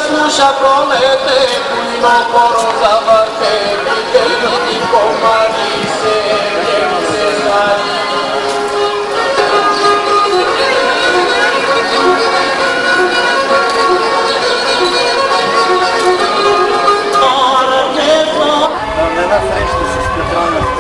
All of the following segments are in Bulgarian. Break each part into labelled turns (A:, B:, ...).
A: Слуша пролете, буйно хороза върте, видели комари се, се знаи.
B: Една среща с Петрана.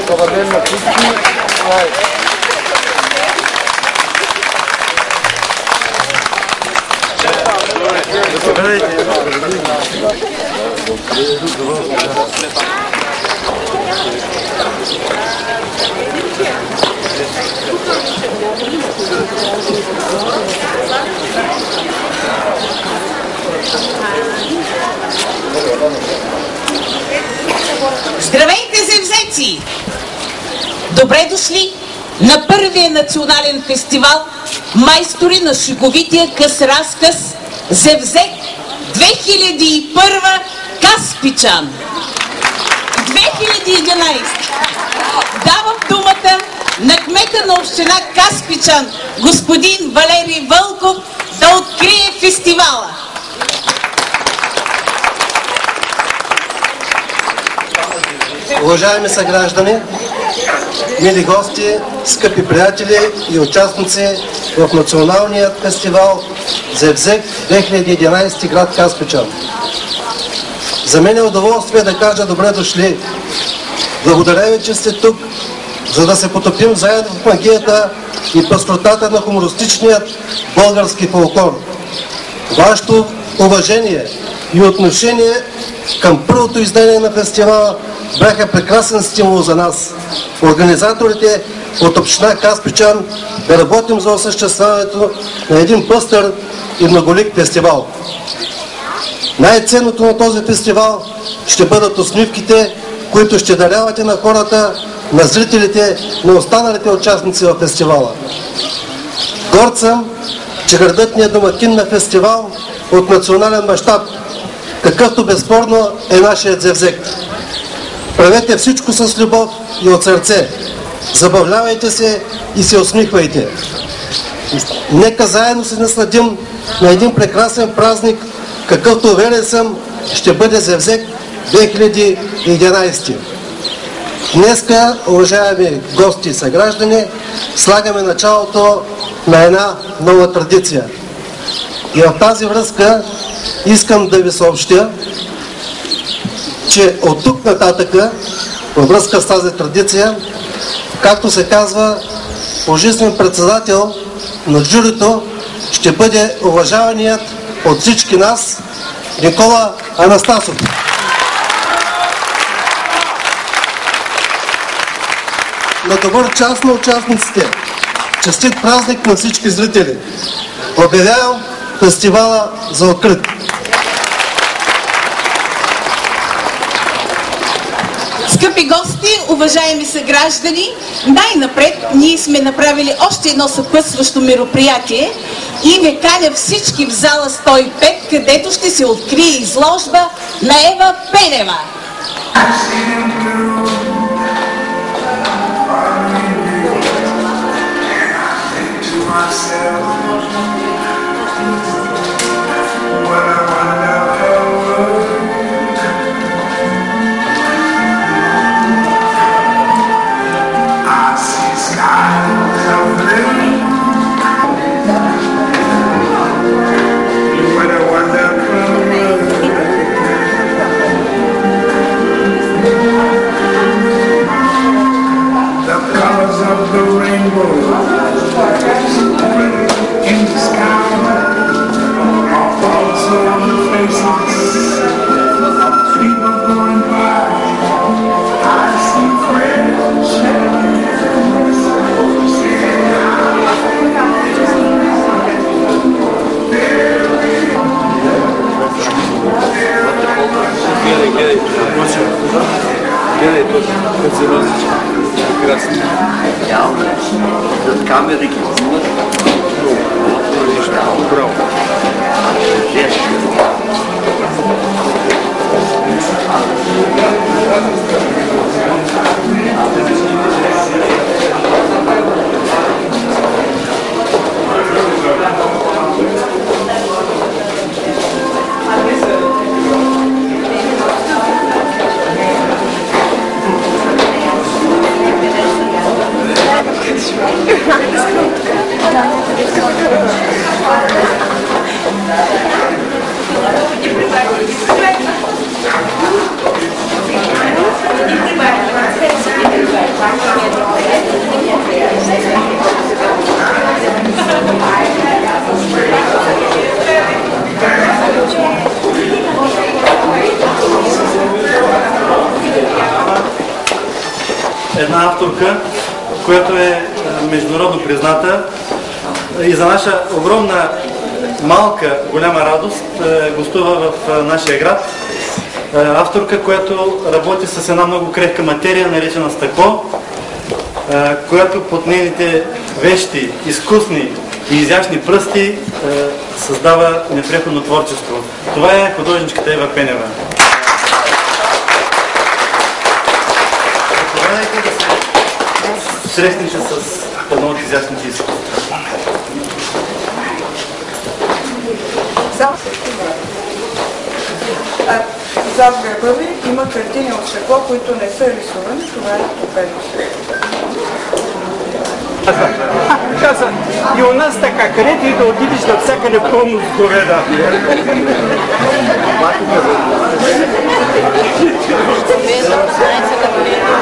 B: Добър ден на всички.
C: Здравейте, земзеци! Добре дошли на първия национален фестивал Майстори на шеговития къс разказ Зевзек 2001 Каспичан 2011. Давам думата на кмета на община Каспичан, господин Валерий Вълков, да открие фестивала.
D: Уважаеми съграждани, мили гости, скъпи приятели и участници в националният фестивал Зевзек 2011 град Каспичан. За мен е удоволствие да кажа добре дошли. Благодаря ви, че сте тук, за да се потопим заедно в магията и пъстротата на хумористичният български фолклор. Вашето уважение и отношение към първото издание на фестивала бяха прекрасен стимул за нас, организаторите от община Каспичан, да работим за осъществяването на един пъстър и многолик фестивал. Най-ценното на този фестивал ще бъдат усмивките, които ще дарявате на хората, на зрителите, на останалите участници в фестивала. Горд съм, че градът ни е домакин на фестивал от национален мащаб, какъвто безспорно е нашият Зевзек. Правете всичко с любов и от сърце. Забавлявайте се и се усмихвайте. Нека заедно се насладим на един прекрасен празник, какъвто уверен съм ще бъде Зевзек 2011. Днеска, уважаеми гости и съграждани, слагаме началото на една нова традиция. И в тази връзка искам да ви съобщя, че от тук нататъка, във връзка с тази традиция, както се казва, пожизнен председател на журито ще бъде уважаваният от всички нас Никола Анастасов. На добър час на участниците! Честит празник на всички зрители! Обявявам фестивала за открит!
C: Скъпи гости, уважаеми съграждани, най-напред ние сме направили още едно съпътстващо мероприятие и ви каня всички в зала 105, където ще се открие изложба на Ева Пенева.
B: Гледай тук, като се розичи. Прекрасно. Явно е. Зад камери ги снимат. Браво.
E: Една авторка, която е международно призната и за наша огромна, малка, голяма радост гостува в нашия град. Авторка, която работи с една много крехка материя, наречена стъкло, която под нейните вещи, изкусни и изящни пръсти създава непреходно творчество. Това е художничката Ева Пенева. Заповядайте да се срещнете с едно от изящните изкуства.
F: Зад гърба ви има картини от стъкло, които не са рисувани. Това е победно.
G: Каза, и у нас така, където и да отидеш навсякъде пълно с говеда.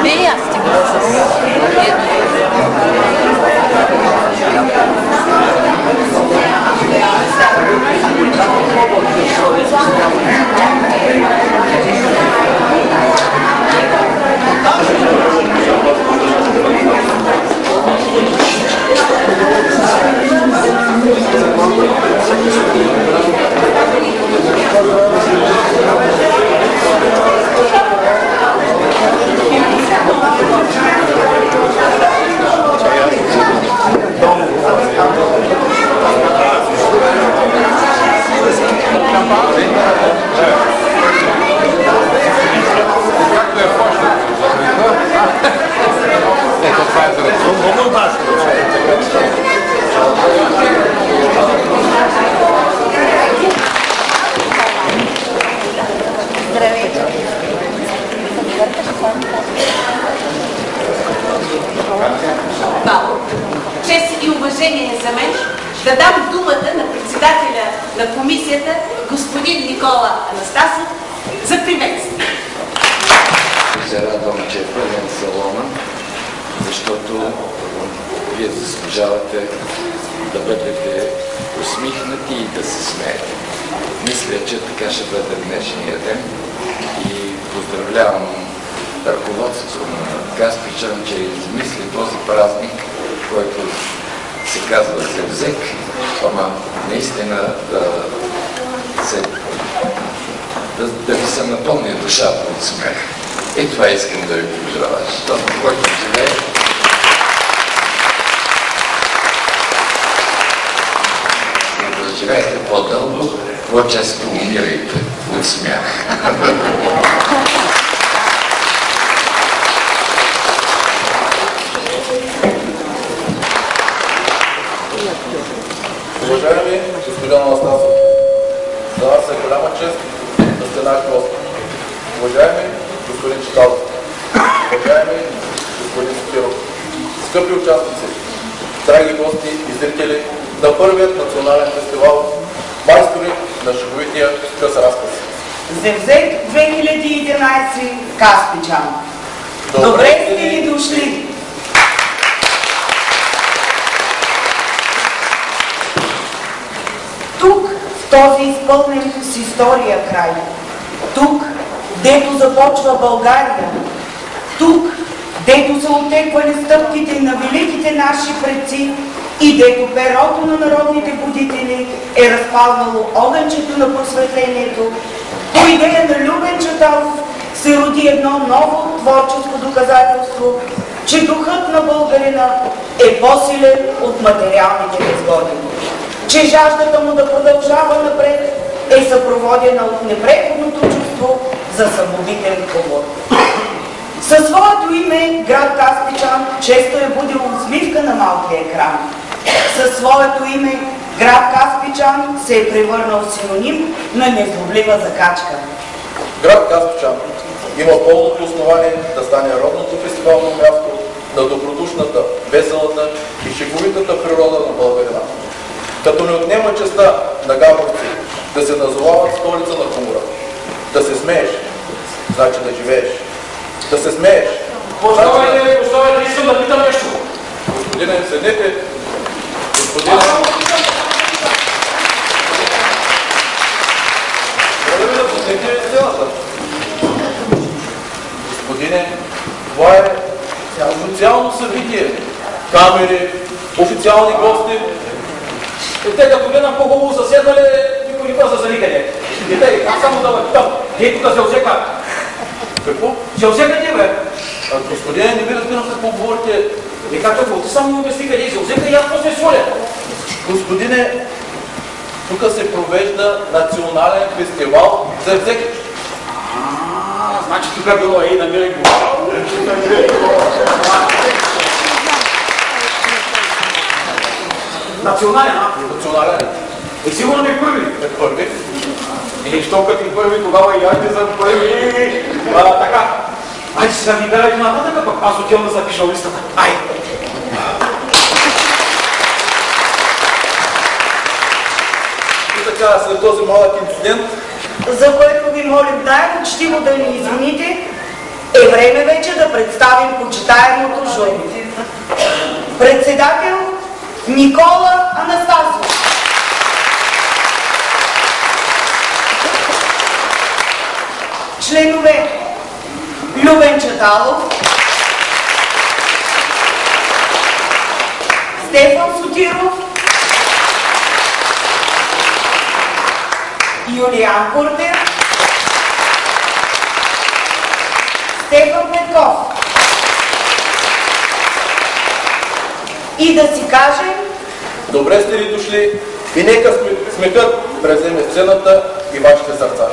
H: Не, аз стигна с...
C: Чест и уважение за мен да дам думата на председателя на комисията господин Никола Анастасов за приветствие.
I: Се радвам, че е пълен салона, защото вие заслужавате да бъдете усмихнати и да се смеете. Мисля, че така ще бъде днешния ден и поздравлявам ръководството на Каспичан, че измисли този празник, който се казва Зевзек, ама наистина да ви се напълни душата от смех. И това искам да ви поздравя, защото който живее да живеете по-дълго, по-често умирайте от смях.
J: Уважаеми господин Анастасов, за нас е голяма чест да сте наш гост. Уважаеми господин Читалов, уважаеми господин Сокиров, скъпи участници, драги гости и зрители на първият национален фестивал Майстори на шеговития къс разказ.
K: Зевзек 2011 Каспичан. Добре сте ли дошли! Тук, в този изпълнен с история край, тук, дето започва България, тук, дето са отеквали стъпките на великите наши предци и дето перото на народните будители е разпалнало огънчето на просветлението, по идея на Любен Чаталов се роди едно ново творческо доказателство, че духът на българина е по-силен от материалните незгоди, че жаждата му да продължава напред е съпроводена от непреходното чувство за самобитен помор. Със своето име град Каспичан често е будил усмивка на малкия екран. Със своето име град Каспичан се е превърнал в синоним на незлоблива закачка.
J: Град Каспичан има пълното основание да стане родното фестивално място на добродушната, веселата и шеговитата природа на българина. Като не отнема честа на габровци да се назовават столица на хумора. Да се смееш, значи да живееш. Да се смееш.
L: Поставайте, искам да питам нещо.
J: Господине, седнете. Господине. Моля ви да посетите сцената. Господине, това е официално събитие. Камери, официални гости.
L: Те като гледам по-хубаво съседнали, никой не пъза за никъде. Аз само да питам, ей тук се осека.
J: Какво?
L: Се осека ти, бе?
J: Господине, не ви разбирам какво говорите.
L: Какво? Ти само ми обясни къде се осека и аз после своля.
J: Господине, тук се провежда национален фестивал за Зевзек.
L: Значи тук било ей, намирай го. Национален, а?
J: Национален.
L: И сигурно не първи.
J: Е първи.
L: И що като и първи, тогава и айде за първи. Така. Айде сега ви карайте нататък, пък аз отивам да запиша листата. Айде.
J: И така, след този малък инцидент,
K: за което ви молим най-почтиво да ни извините, е време вече да представим почитаемото жури. Председател Никола Анастасов. Членове Любен Чаталов, Стефан Сотиров, Юлиан Куртев, Стефан Петков. И да си кажем...
J: Добре сте ли дошли и нека смехът превземе сцената и вашите сърца.